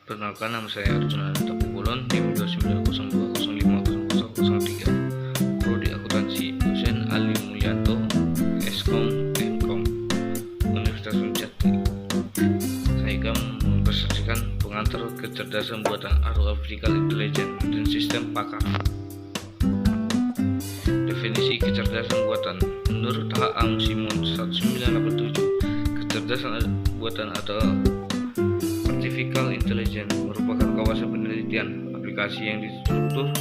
Perkenalkan, nama saya Arjuna Tapubolon, NIM 29020500003, Prodi Akuntansi, dosen Ali Mulyanto, Eskom, Mkom, Universitas Unjati. Saya akan mempresentasikan pengantar kecerdasan buatan atau Artificial Intelligence dan sistem pakar. Definisi kecerdasan buatan menurut H.A. Simon 1987, kecerdasan buatan atau Artificial Intelligence merupakan kawasan penelitian aplikasi yang distruktur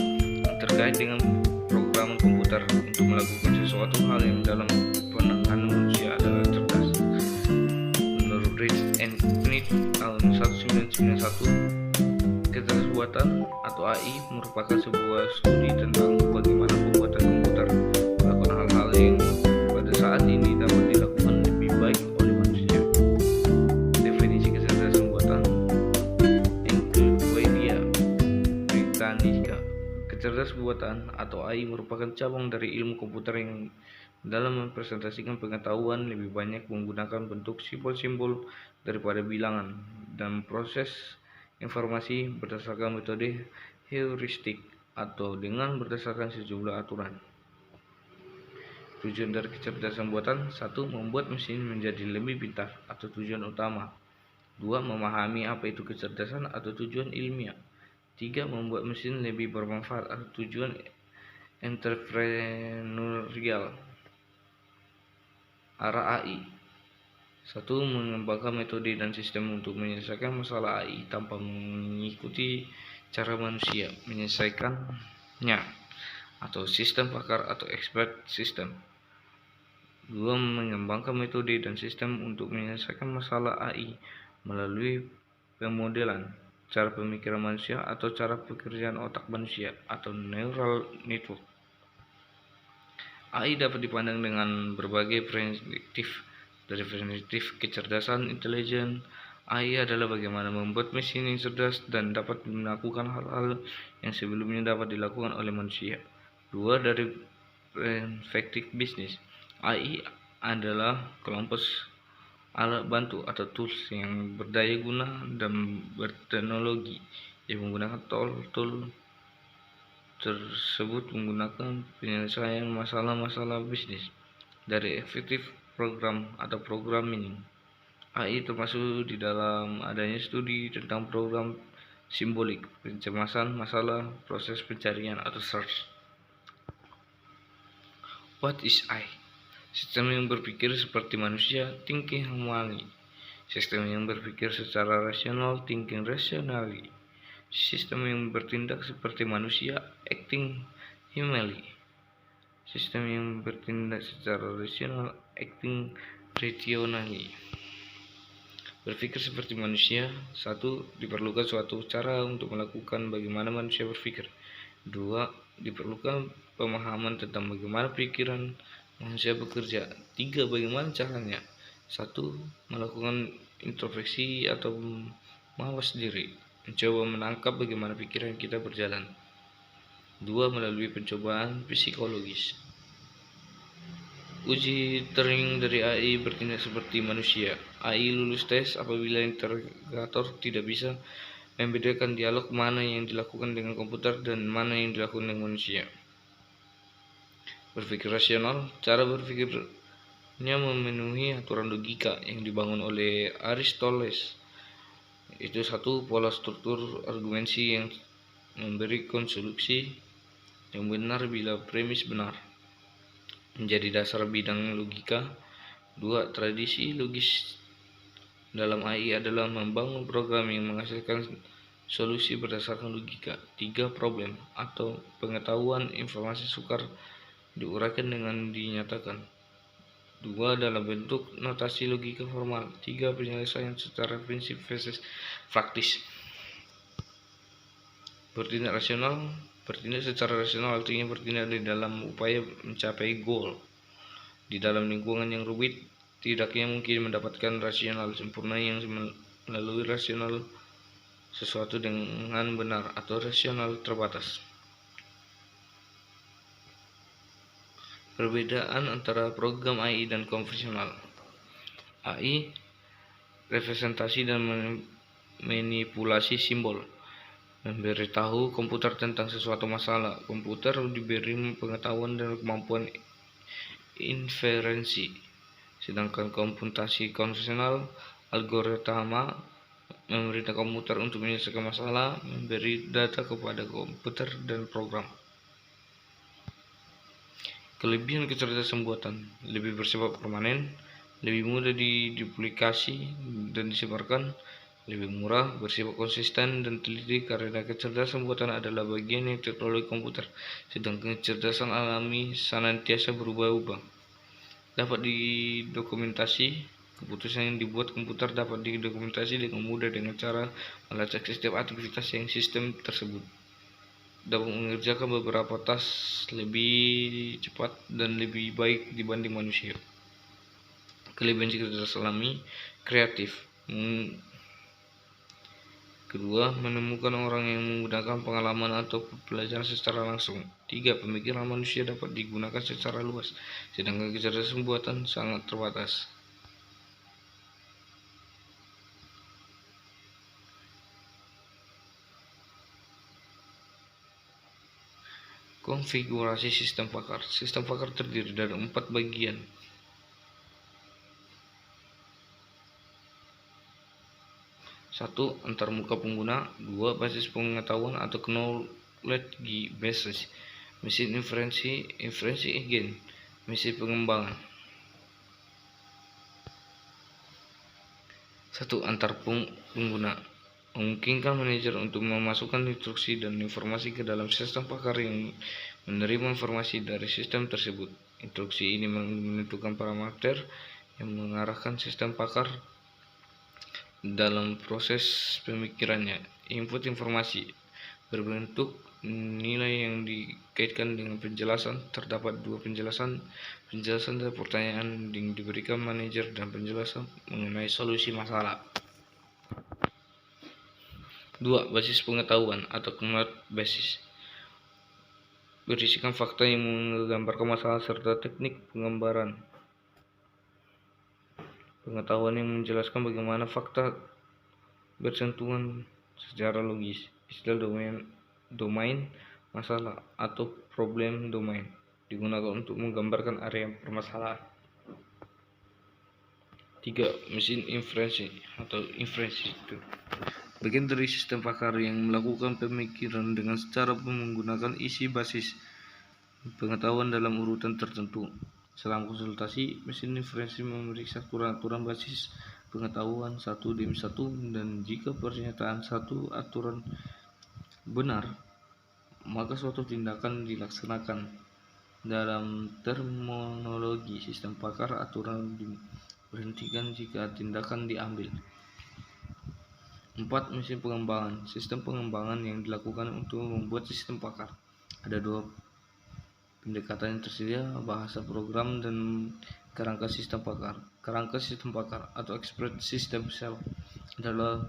terkait dengan program komputer untuk melakukan sesuatu hal yang dalam pandangan manusia adalah cerdas. Menurut Rich and Smith tahun 1991, kecerdasan buatan atau AI merupakan sebuah studi tentang bagaimana pembuatan komputer melakukan hal-hal yang pada saat ini dapat dilakukan lebih baik oleh manusia. Definisi kecerdasan buatan Encyclopedia Britannica. Kecerdasan buatan atau AI merupakan cabang dari ilmu komputer yang dalam mempresentasikan pengetahuan lebih banyak menggunakan bentuk simbol-simbol daripada bilangan dan proses informasi berdasarkan metode heuristik atau dengan berdasarkan sejumlah aturan. Tujuan dari kecerdasan buatan: 1. Membuat mesin menjadi lebih pintar atau tujuan utama. 2. Memahami apa itu kecerdasan atau tujuan ilmiah. 3. Membuat mesin lebih bermanfaat atau tujuan entrepreneurial. Arah AI: 1. Mengembangkan metode dan sistem untuk menyelesaikan masalah AI tanpa mengikuti cara manusia menyelesaikannya atau sistem pakar atau expert system. 2. Mengembangkan metode dan sistem untuk menyelesaikan masalah AI melalui pemodelan cara pemikiran manusia atau cara pekerjaan otak manusia atau neural network. AI dapat dipandang dengan berbagai perspektif. Dari perspektif kecerdasan intelijen, AI adalah bagaimana membuat mesin yang cerdas dan dapat melakukan hal-hal yang sebelumnya dapat dilakukan oleh manusia. 2. Dari perspektif bisnis, AI adalah kelompok alat bantu atau tools yang berdaya guna dan berteknologi yang menggunakan tool tersebut menggunakan penyelesaian masalah-masalah bisnis. Dari efektif program atau programming, AI termasuk di dalam adanya studi tentang program simbolik, pencemasan masalah, proses pencarian atau search. What is AI? Sistem yang berpikir seperti manusia, thinking humanly. Sistem yang berpikir secara rasional, thinking rationally. Sistem yang bertindak seperti manusia, acting humanly. Sistem yang bertindak secara rasional, acting rationally. Berpikir seperti manusia: 1. Diperlukan suatu cara untuk melakukan bagaimana manusia berpikir. 2. Diperlukan pemahaman tentang bagaimana pikiran manusia bekerja. 3. Bagaimana caranya? 1. Melakukan introspeksi atau mawas diri, mencoba menangkap bagaimana pikiran kita berjalan. 2. Melalui pencobaan psikologis. Uji Turing dari AI bertindak seperti manusia. AI lulus tes apabila interrogator tidak bisa membedakan dialog mana yang dilakukan dengan komputer dan mana yang dilakukan dengan manusia. Berpikir rasional, cara berpikirnya memenuhi aturan logika yang dibangun oleh Aristoteles. Itu 1. Pola struktur argumentasi yang memberi konsolusi yang benar bila premis benar, menjadi dasar bidang logika. 2. Tradisi logis dalam AI adalah membangun program yang menghasilkan solusi berdasarkan logika. 3. Problem atau pengetahuan informasi sukar diuraikan dengan dinyatakan. 2. Dalam bentuk notasi logika formal. 3. Penyelesaian secara prinsip versus praktis. Bertindak rasional. Bertindak secara rasional artinya bertindak di dalam upaya mencapai goal. Di dalam lingkungan yang rumit, tidaknya mungkin mendapatkan rasional sempurna yang melalui rasional sesuatu dengan benar atau rasional terbatas. Perbedaan antara program AI dan konvensional. AI representasi dan manipulasi simbol. Memberitahu komputer tentang sesuatu masalah. Komputer diberi pengetahuan dan kemampuan inferensi, sedangkan komputasi konvensional, algoritma, memerintah komputer untuk menyelesaikan masalah, memberi data kepada komputer dan program. Kelebihan kecerdasan buatan: lebih bersifat permanen, lebih mudah diduplikasi dan disebarkan, lebih murah, bersifat konsisten dan teliti karena kecerdasan buatan adalah bagian dari teknologi komputer, sedangkan kecerdasan alami senantiasa berubah-ubah. Dapat didokumentasi. Keputusan yang dibuat komputer dapat didokumentasi dengan mudah dengan cara melacak setiap aktivitas yang sistem tersebut dapat mengerjakan beberapa task lebih cepat dan lebih baik dibanding manusia. Kelebihan kecerdasan alami: kreatif. Kedua, menemukan orang yang menggunakan pengalaman atau pelajaran secara langsung. 3. Pemikiran manusia dapat digunakan secara luas, sedangkan kecerdasan buatan sangat terbatas. Konfigurasi sistem pakar. Sistem pakar terdiri dari 4 bagian. 1. Antarmuka pengguna. 2. Basis pengetahuan atau knowledge basis. Mesin inferensi engine. Mesin pengembangan. 1. Antar pengguna. Memungkinkan manajer untuk memasukkan instruksi dan informasi ke dalam sistem pakar yang menerima informasi dari sistem tersebut. Instruksi ini menentukan parameter yang mengarahkan sistem pakar dalam proses pemikirannya. Input informasi berbentuk nilai yang dikaitkan dengan penjelasan. Terdapat 2 penjelasan dari pertanyaan yang diberikan manajer dan penjelasan mengenai solusi masalah. 2. Basis pengetahuan atau knowledge basis berisikan fakta yang menggambarkan masalah serta teknik penggambaran. Pengetahuan yang menjelaskan bagaimana fakta bersentuhan secara logis. Istilah domain masalah atau problem domain digunakan untuk menggambarkan area permasalahan. 3. Mesin inferensi atau inferensi itu bagian dari sistem pakar yang melakukan pemikiran dengan cara menggunakan isi basis pengetahuan dalam urutan tertentu. Selama konsultasi, mesin inferensi memeriksa aturan basis pengetahuan 1 demi 1, dan jika pernyataan satu aturan benar, maka suatu tindakan dilaksanakan. Dalam terminologi sistem pakar, aturan diberhentikan jika tindakan diambil. 4. Mesin pengembangan. Sistem pengembangan yang dilakukan untuk membuat sistem pakar. Ada 2 pendekatan yang tersedia: bahasa program dan kerangka sistem pakar. Kerangka sistem pakar atau express system cell adalah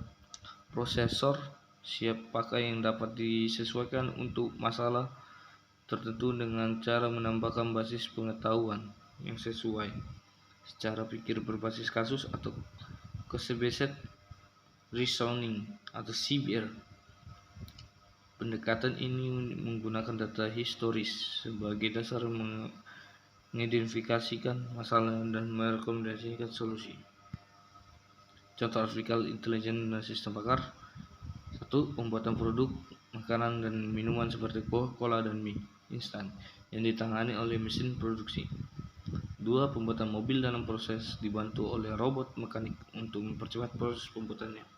prosesor siap pakai yang dapat disesuaikan untuk masalah tertentu dengan cara menambahkan basis pengetahuan yang sesuai. Cara pikir berbasis kasus atau case-based reasoning atau CBR. Pendekatan ini menggunakan data historis sebagai dasar mengidentifikasikan masalah dan merekomendasikan solusi. Contoh artificial intelligence dan sistem pakar. 1. Pembuatan produk makanan dan minuman seperti Coca-Cola dan mie instan yang ditangani oleh mesin produksi. 2. Pembuatan mobil dalam proses dibantu oleh robot mekanik untuk mempercepat proses pembuatannya.